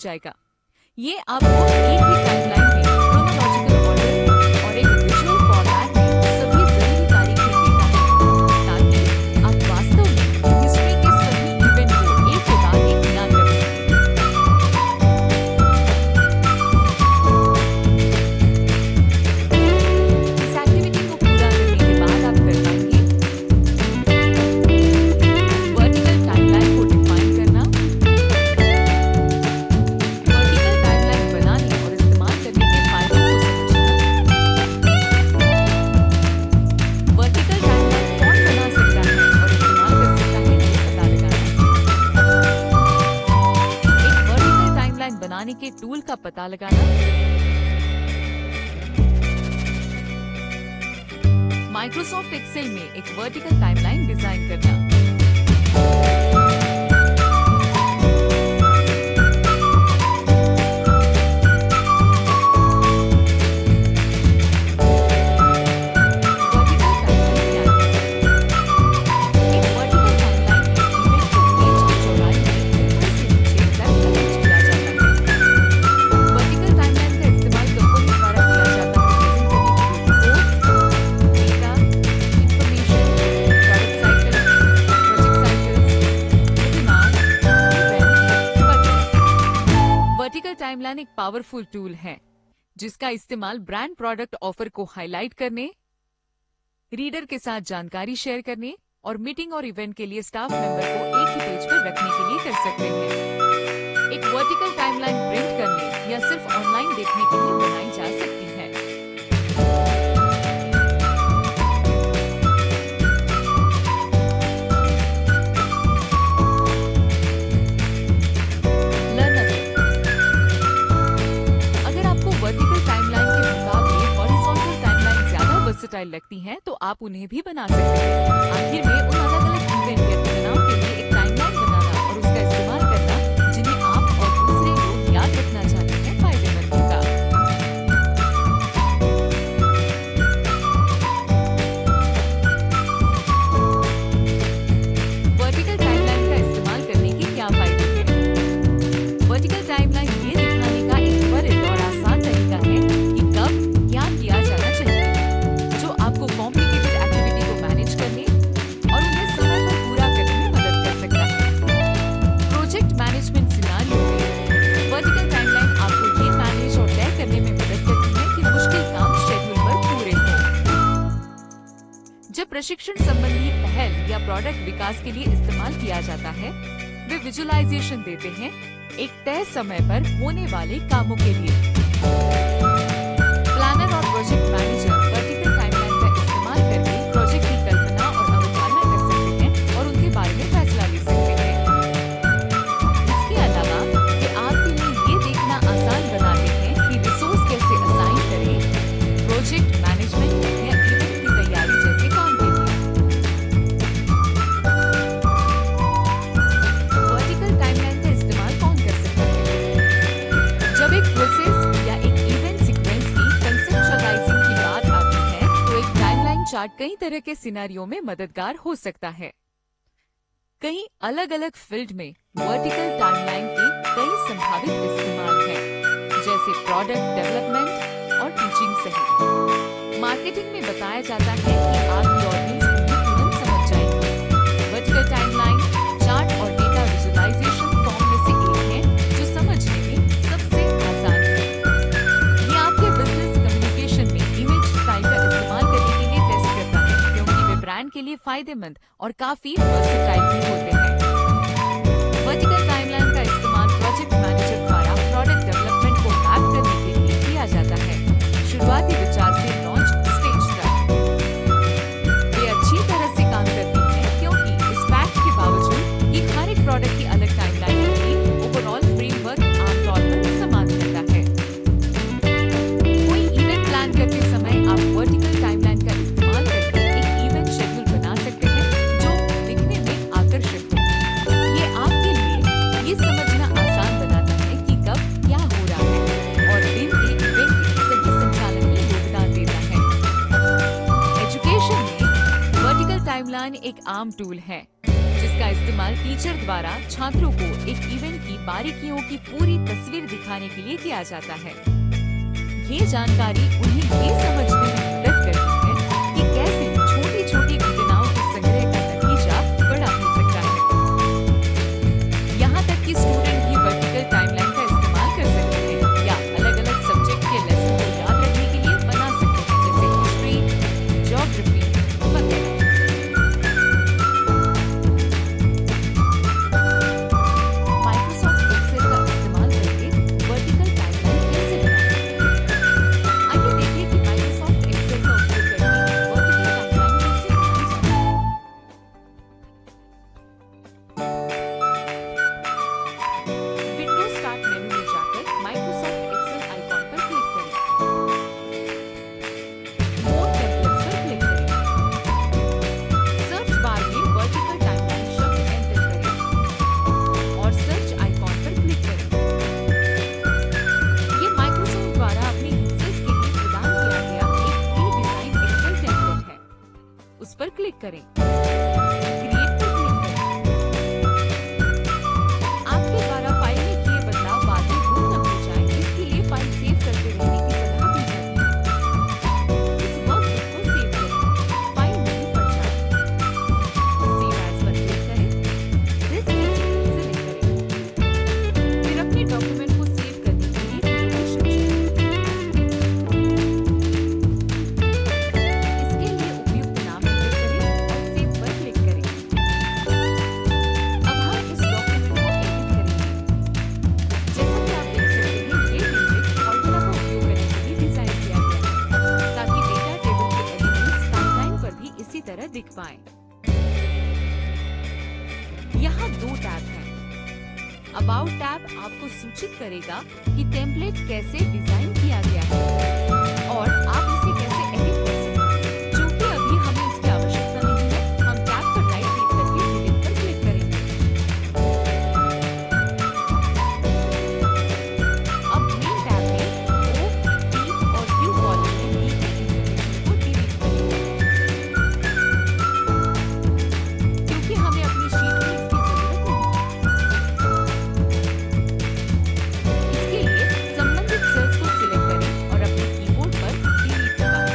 जाएगा। ये आपको एक ही टाइमलाइन में क्रोनोलॉजिकल ऑर्डर और एक विजुअल फॉर्मेट में सभी जरूरी तारीखें देता है, ताकि आप वास्तव में हिस्ट्री के सभी इवेंट को एक के बाद एक याद रख सकें। इस एक्टिविटी को पूरा करने के बाद आप कर पाएंगे वर्टिकल टाइमलाइन को डिफाइन करना, वर्टिकल टाइमलाइन बनाने और इस्तेमाल करने के फायदों को समझना, वर्टिकल टाइमलाइन कौन बना सकता है और इस्तेमाल कर सकता है ये पता लगाना, एक वर्टिकल टाइमलाइन बनाने के टूल का पता लगाना, माइक्रोसॉफ्ट एक्सेल में एक वर्टिकल टाइमलाइन डिजाइन करना। वर्टिकल टाइमलाइन एक पावरफुल टूल है जिसका इस्तेमाल ब्रांड प्रोडक्ट ऑफर को हाईलाइट करने, रीडर के साथ जानकारी शेयर करने और मीटिंग और इवेंट के लिए स्टाफ मेंबर को एक ही पेज पर रखने के लिए कर सकते हैं। एक वर्टिकल टाइमलाइन प्रिंट करने या सिर्फ ऑनलाइन देखने के लिए बनाई जा सकती है। वर्टिकल टाइमलाइन के मुकाबले हॉरिजॉन्टल टाइमलाइन ज्यादा वर्सेटाइल लगती हैं, तो आप उन्हें भी बना सकते हैं। आखिर में उन अलग-अलग इवेंट या घटनाओं के लिए एक टाइमलाइन बनाना और उसका इस्तेमाल करना जिन्हें आप और दूसरे लोग याद रखना चाहते हैं फायदेमंद होगा। वर्टिकल टाइमलाइन का इस्तेमाल करने के क्या फायदे हैं? वर्टिकल टाइमलाइन ये दिखाने का एक त्वरित और आसान तरीका है कि कब क्या किया जाना चाहिए, जो आपको कॉम्प्लिकेटेड एक्टिविटी को मैनेज करने और उन्हें समय पर पूरा करने में मदद कर सकता है। प्रोजेक्ट मैनेजमेंट सिनारियो में वर्टिकल टाइमलाइन आपको ये मैनेज और तय करने में मदद करती है कि मुश्किल काम शेड्यूल पर पूरे हों। जब प्रशिक्षण संबंधी पहल या प्रोडक्ट विकास के लिए इस्तेमाल किया जाता है, वे विजुअलाइजेशन देते हैं एक तय समय पर होने वाले कामों के लिए। प्लानर और प्रोजेक्ट मैनेजर वर्टिकल टाइमलाइन का इस्तेमाल करके प्रोजेक्ट की कल्पना और अवधारणा कर सकते हैं और उनके बारे में फैसला ले सकते हैं। इसके अलावा वे आपके लिए ये देखना आसान बनाते हैं कि रिसोर्स कैसे असाइन करें प्रोजेक्ट मैनेजमेंट या इवेंट की तैयारी जैसे काम के लिए। वर्टिकल टाइमलाइन का इस्तेमाल कौन कर सकता है? जब एक प्रोसेस या एक इवेंट सीक्वेंस की कंसेप्चुअलाइजिंग की बात आती है, तो एक टाइमलाइन चार्ट कई तरह के सिनेरियो में मददगार हो सकता है। कई अलग-अलग फील्ड में वर्टिकल टाइमलाइन के कई संभावित इस्तेमाल हैं, जैसे प्रोडक्ट डेवलपमेंट और टीचिंग सहित। मार्केटिंग में बताया जाता है कि आपकी ऑडियंस उन्हें तुरंत समझ जाएगी। वर्टिकल टाइमलाइन चार्ट और डेटा विजुअलाइजेशन फॉर्म में से एक है जो समझने में सबसे आसान है। ये आपके बिजनेस कम्युनिकेशन में इमेज स्टाइल का इस्तेमाल करने के लिए टेस्ट करता है, क्योंकि वे ब्रांड के लिए फायदेमंद और काफी वर्सेटाइल भी होते हैं। वर्टिकल टाइमलाइन का इस्तेमाल प्रोजेक्ट मैनेजर द्वारा प्रोडक्ट डेवलपमेंट को मैप करने के लिए किया जाता है, शुरुआती विचार से लॉन्च स्टेज तक। वे अच्छी तरह से काम करती हैं, क्योंकि इस फैक्ट के बावजूद कि हर एक प्रोडक्ट की अलग टाइमलाइन होगी, ओवरऑल फ्रेमवर्क आमतौर पर समान रहता है। कोई इवेंट प्लान करते समय आप वर्टिकल टाइमलाइन का इस्तेमाल करके एक इवेंट शेड्यूल बना सकते हैं जो दिखने में आकर्षक हो। ये आपके लिए ये समझना आसान बनाता है कि कब क्या हो रहा है और दिन के इवेंट के सही संचालन में योगदान देता है। एजुकेशन में वर्टिकल टाइमलाइन एक आम टूल है जिसका इस्तेमाल टीचर द्वारा छात्रों को एक इवेंट की बारीकियों की पूरी तस्वीर दिखाने के लिए किया जाता है। ये जानकारी उन्हें ये समझने में मदद करती है कि कैसे छोटी-छोटी घटनाओं के संग्रह का नतीजा बड़ा हो सकता है। यहाँ तक कि स्टूडेंट भी वर्टिकल टाइमलाइन का इस्तेमाल कर सकते हैं या अलग-अलग सब्जेक्ट के लेसन को याद रखने के लिए बना सकते हैं, जैसे हिस्ट्री, ज्योग्राफी वगैरह। उस पर क्लिक करें। क्रिएट पर क्लिक करें। आपके द्वारा फाइल में किए बदलाव बाद में गुम न हो जाए, इसके लिए फाइल सेव करते रहने की सलाह दी जाती है। इस वर्कबुक को सेव करें। फाइल मेन्यू पर जाएं। सेव एज पर क्लिक करें। दिस सिलेक्ट करें। फिर अपने डॉक्यूमेंट को सेव करने के लिए लोकेशन चुनें। दिख पाए। यहाँ 2 टैब हैं। अबाउट टैब आपको सूचित करेगा कि टेम्पलेट कैसे डिजाइन किया गया है और आप इसे कैसे एडिट कर सकते हैं। चूंकि अभी हमें इसकी आवश्यकता नहीं है, हम टैब पर राइट क्लिक करके डिलीट पर क्लिक करेंगे। अब मेन टैब में O, P और Q कॉलम में दी गई इन्फॉर्मेशन को डिलीट करेंगे। हमें अपनी शीट में इसकी जरूरत नहीं। इसके लिए संबंधित सेल्स को सिलेक्ट करें और अपने कीबोर्ड पर डिलीट दबाएं।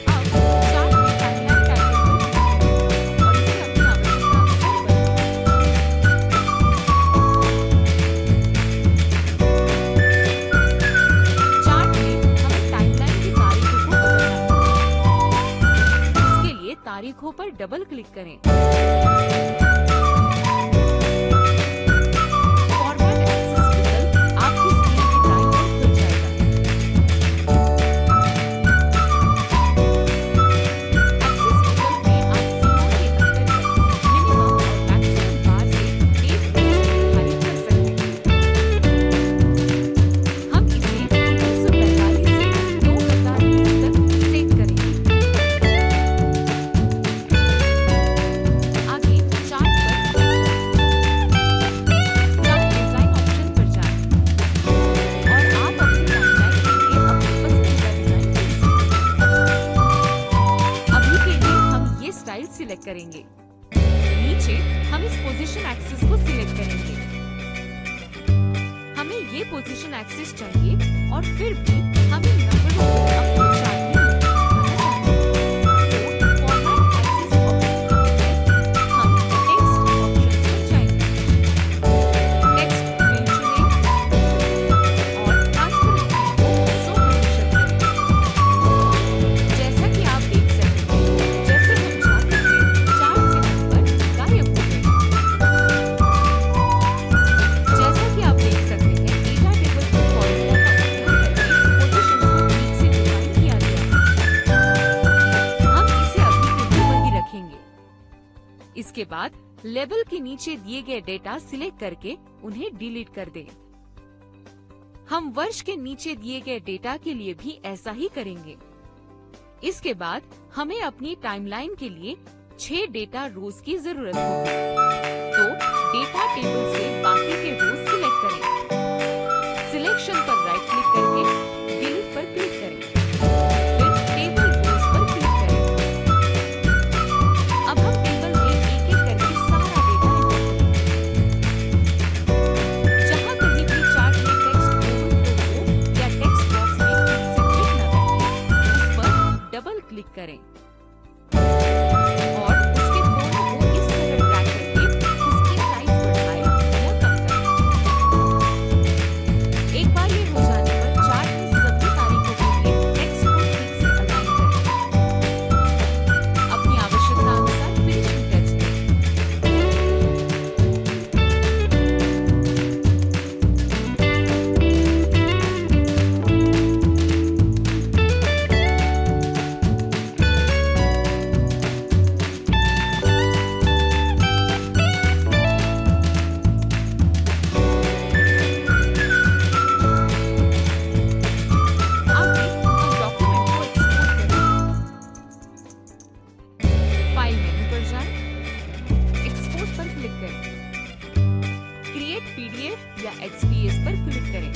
अब चार्ट में टाइमलाइन टाइटल पर क्लिक करें और इसे अपनी आवश्यकता अनुसार तारीखों पर डबल क्लिक करें। फॉर्मेट एक्सेस विकल्प आपकी स्क्रीन के दाईं ओर खुल जाएगा। एक्सेस विकल्प में आप सीमा के अंतर्गत मिनिमम और मैक्सिमम बार से एक पेज निर्धारित कर सकते हैं। हम इसे 1945 से 2020 तक सेव करेंगे। सिलेक्ट करेंगे। नीचे हम इस पोजीशन एक्सिस को सिलेक्ट करेंगे। हमें ये पोजीशन एक्सिस चाहिए और फिर भी हमें नंबरों को अपने चार्ट में तो फॉर्मेट एक्सिस ऑप्शन के तहत हम टेक्स्ट ऑप्शन पर जाएंगे। टेक्स्ट फील्ड चुनें और ट्रांसपेरेंसी को 100% करें। जैसा कि आप देख सकते हैं, जैसे हम चाहते थे 4 से नंबर गायब हो गए। जैसा कि आप देख सकते हैं, डेटा टेबल के फॉर्मूला का उपयोग करके पोजीशंस को ठीक से डिफाइन किया गया है। हम इसे अभी के लिए वही रखेंगे। इसके बाद लेबल के नीचे दिए गए डेटा सिलेक्ट करके उन्हें डिलीट कर दें। हम वर्ष के नीचे दिए गए डेटा के लिए भी ऐसा ही करेंगे। इसके बाद हमें अपनी टाइमलाइन के लिए 6 डेटा रोज की जरूरत होगी। तो डेटा टेबल से बाकी के रोज सिलेक्ट करें। सिलेक्शन पर राइट क्लिक करके डिलीट पर क्लिक करें, फिर टेबल रोज पर क्लिक करें। अब हम टेबल में एक-एक करके सारा डेटा एंटर करेंगे। जहां कहीं भी चार्ट में टेक्स्ट ओवरफ्लो हो या टेक्स्ट बॉक्स में ठीक से फिट न बैठे, उस पर डबल क्लिक करें और उसके कोनों को इस तरह ड्रैग करके उसकी साइज बढ़ाएं या कम करें। एक बार ये हो जाने पर चार्ट में सभी तारीखों के लिए टेक्स्ट को ठीक से अलाइन करें। अपनी आवश्यकता अनुसार फिनिशिंग टच दें। आगे हम डॉक्यूमेंट को एक्सपोर्ट करें। फाइल मेनू पर जाएं, एक्सपोर्ट पर क्लिक करें, क्रिएट पीडीएफ या एक्सपीएस पर क्लिक करें।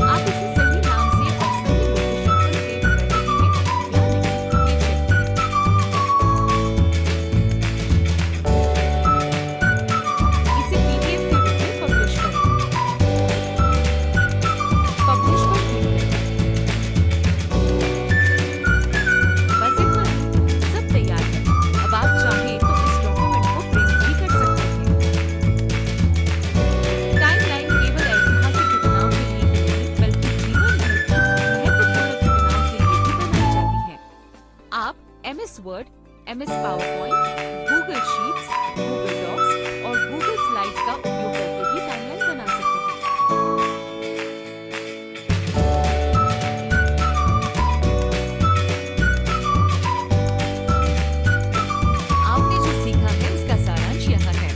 आप इसे सही नाम से और सही लोकेशन पर सेव कर रहे हैं या नहीं, ये चेक करें। इसे पीडीएफ के रूप में पब्लिश करें। पब्लिश पर क्लिक करें। बस इतना ही, सब तैयार है। अब आप चाहें तो इस डॉक्यूमेंट को प्रिंट भी कर सकते हैं। टाइमलाइन केवल ऐतिहासिक घटनाओं के लिए ही नहीं, बल्कि जीवन भर की महत्वपूर्ण घटनाओं के लिए भी बनाई जाती है। आप MS word, MS PowerPoint, Google sheets, Google docs और गूगल स्लाइड्स का उपयोग करके भी टाइमलाइन बना सकते हैं। आपने जो सीखा है उसका सारांश यहाँ है।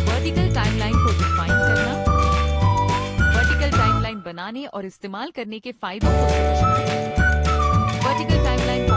वर्टिकल टाइमलाइन को डिफाइन करना, वर्टिकल टाइमलाइन बनाने और इस्तेमाल करने के फायदों को समझना, वर्टिकल टाइमलाइन